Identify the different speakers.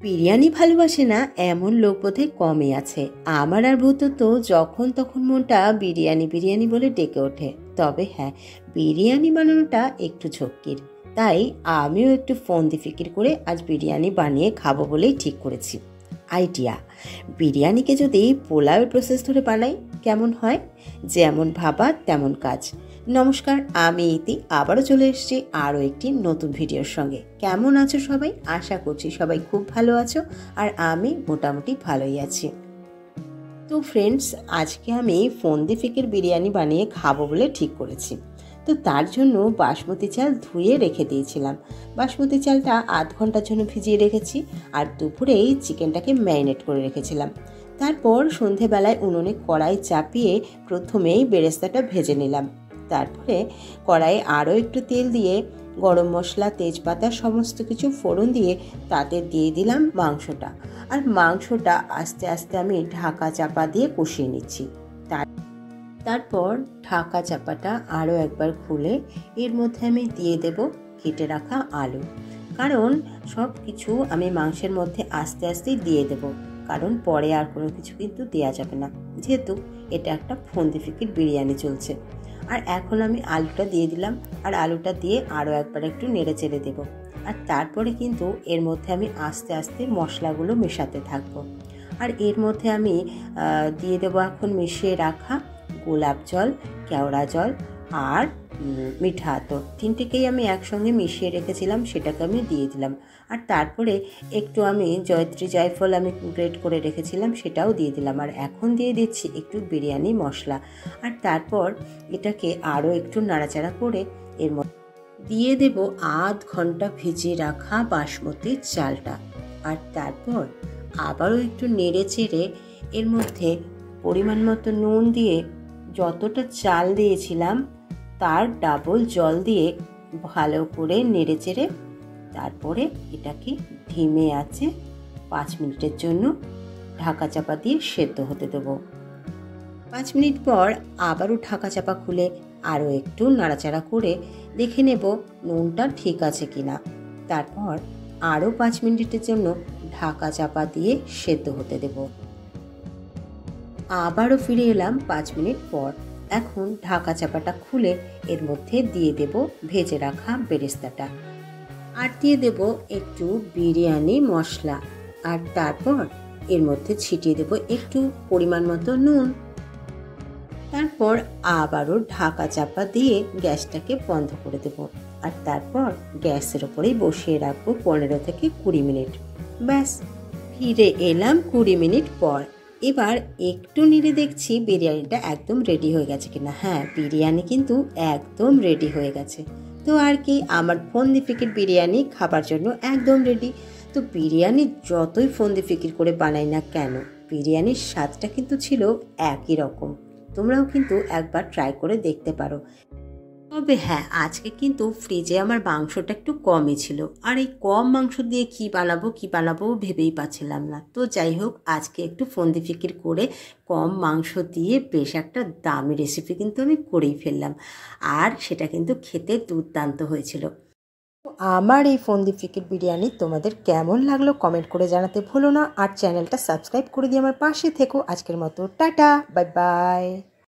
Speaker 1: বিরিয়ানি ভালোবাসে না এমন লোক বোধহয় কমই আছে। আমার আর ভূত তো যখন তখন মনটা বিরিয়ানি বিরিয়ানি বলে ডেকে ওঠে। তবে হ্যাঁ, বিরিয়ানি বানানোটা একটু ঝক্কির। তাই আমিও একটু ফন্দি ফিকির করে আজ বিরিয়ানি বানিয়ে খাবো বলেই ঠিক করেছি। আইডিয়া, বিরিয়ানিকে যদি পোলাওয়ের প্রসেস ধরে বানাই কেমন হয়? যেমন ভাবা তেমন কাজ। নমস্কার, আমি ইতি আবারও চলে এসেছি আরও একটি নতুন ভিডিওর সঙ্গে। কেমন আছো সবাই? আশা করছি সবাই খুব ভালো আছো, আর আমি মোটামুটি ভালোই আছি। তো ফ্রেন্ডস, আজকে আমি ফন্দি ফিকের বিরিয়ানি বানিয়ে খাবো বলে ঠিক করেছি। তো তার জন্য বাসমতি চাল ধুয়ে রেখে দিয়েছিলাম। বাসমতি চালটা আধ ঘন্টার জন্য ভিজিয়ে রেখেছি, আর দুপুরেই চিকেনটাকে ম্যারিনেট করে রেখেছিলাম। তারপর সন্ধেবেলায় উনুনে কড়াই চাপিয়ে প্রথমেই বেরেস্তাটা ভেজে নিলাম। তারপরে কড়াইয়ে আরও একটু তেল দিয়ে গরম মশলা, তেজপাতা সমস্ত কিছু ফোড়ন দিয়ে তাতে দিয়ে দিলাম মাংসটা। আর মাংসটা আস্তে আস্তে আমি ঢাকা চাপা দিয়ে কষিয়ে নিচ্ছি। তারপর ঢাকা চাপাটা আরও একবার খুলে এর মধ্যে আমি দিয়ে দেব কেটে রাখা আলু। কারণ সব কিছু আমি মাংসের মধ্যে আস্তে আস্তেই দিয়ে দেব, কারণ পরে আর কোনো কিছু কিন্তু দেওয়া যাবে না, যেহেতু এটা একটা ফন্দি ফিকির বিরিয়ানি চলছে। আর এখন আমি আলুটা দিয়ে দিলাম, আর আলুটা দিয়ে আরও একবার একটু নেড়ে চেড়ে দেবো। আর তারপরে কিন্তু এর মধ্যে আমি আস্তে আস্তে মশলাগুলো মেশাতে থাকবো। আর এর মধ্যে আমি দিয়ে দেবো এখন মিশিয়ে রাখা গোলাপ জল, কেওড়া জল আর মিঠা আতর, তিনটেকেই আমি একসঙ্গে মিশিয়ে রেখেছিলাম, সেটাকে আমি দিয়ে দিলাম। আর তারপরে একটু আমি জয়ত্রী জায়ফল আমি গ্রেট করে রেখেছিলাম, সেটাও দিয়ে দিলাম। আর এখন দিয়ে দিচ্ছি একটু বিরিয়ানি মশলা। আর তারপর এটাকে আরও একটু নাড়াচাড়া করে এর মধ্যে দিয়ে দেব আধ ঘন্টা ভিজিয়ে রাখা বাসমতি চালটা। আর তারপর আবারও একটু নেড়ে চেড়ে এর মধ্যে পরিমাণ মতো নুন দিয়ে যতটা চাল দিয়েছিলাম তার ডাবল জল দিয়ে ভালো করে নেড়ে চেড়ে তারপরে এটাকে ধিমে আঁচে 5 মিনিটের জন্য ঢাকা চাপা দিয়ে সেদ্ধ হতে দেবো। 5 মিনিট পর আবারও ঢাকা চাপা খুলে আরও একটু নাড়াচাড়া করে দেখে নেব নুনটা ঠিক আছে কিনা। তারপর আরও 5 মিনিটের জন্য ঢাকা চাপা দিয়ে সেদ্ধ হতে দেব। আবারও ফিরে এলাম 5 মিনিট পর। এখন ঢাকা চাপাটা খুলে এর মধ্যে দিয়ে দেব ভেজে রাখা বেরেস্তাটা, আর দিয়ে দেব একটু বিরিয়ানি মশলা। আর তারপর এর মধ্যে ছিটিয়ে দেব একটু পরিমাণ মতো নুন। তারপর আবারও ঢাকা চাপা দিয়ে গ্যাসটাকে বন্ধ করে দেব। আর তারপর গ্যাসের ওপরেই বসিয়ে রাখবো 15 থেকে 20 মিনিট। ব্যাস, ফিরে এলাম 20 মিনিট পর। এবার একটু নেড়ে দেখছি বিরিয়ানিটা একদম রেডি হয়ে গেছে কিনা। হ্যাঁ, বিরিয়ানি কিন্তু একদম রেডি হয়ে গেছে। তো আর কি, আমার ফন্দি ফিকির বিরিয়ানি খাবার জন্য একদম রেডি। তো বিরিয়ানি যতই ফন্দি ফিকির করে বানাই না কেন, বিরিয়ানির স্বাদটা কিন্তু ছিল একই রকম। তোমরাও কিন্তু একবার ট্রাই করে দেখতে পারো। তবে হ্যাঁ, আজকে কিন্তু ফ্রিজে আমার মাংসটা একটু কমই ছিল, আর এই কম মাংস দিয়ে কি বানাবো ভেবেই পাচ্ছিলাম না। তো যাই হোক, আজকে একটু ফন্দি ফিকির করে কম মাংস দিয়ে বেশ একটা দামি রেসিপি কিন্তু আমি করেই ফেললাম, আর সেটা কিন্তু খেতে দুর্দান্ত হয়েছিল। আমার এই ফন্দি ফিকির বিরিয়ানি তোমাদের কেমন লাগলো কমেন্ট করে জানাতে ভুলো না, আর চ্যানেলটা সাবস্ক্রাইব করে দিয়ে আমার পাশে থেকো। আজকের মতো টাটা, বাই বাই।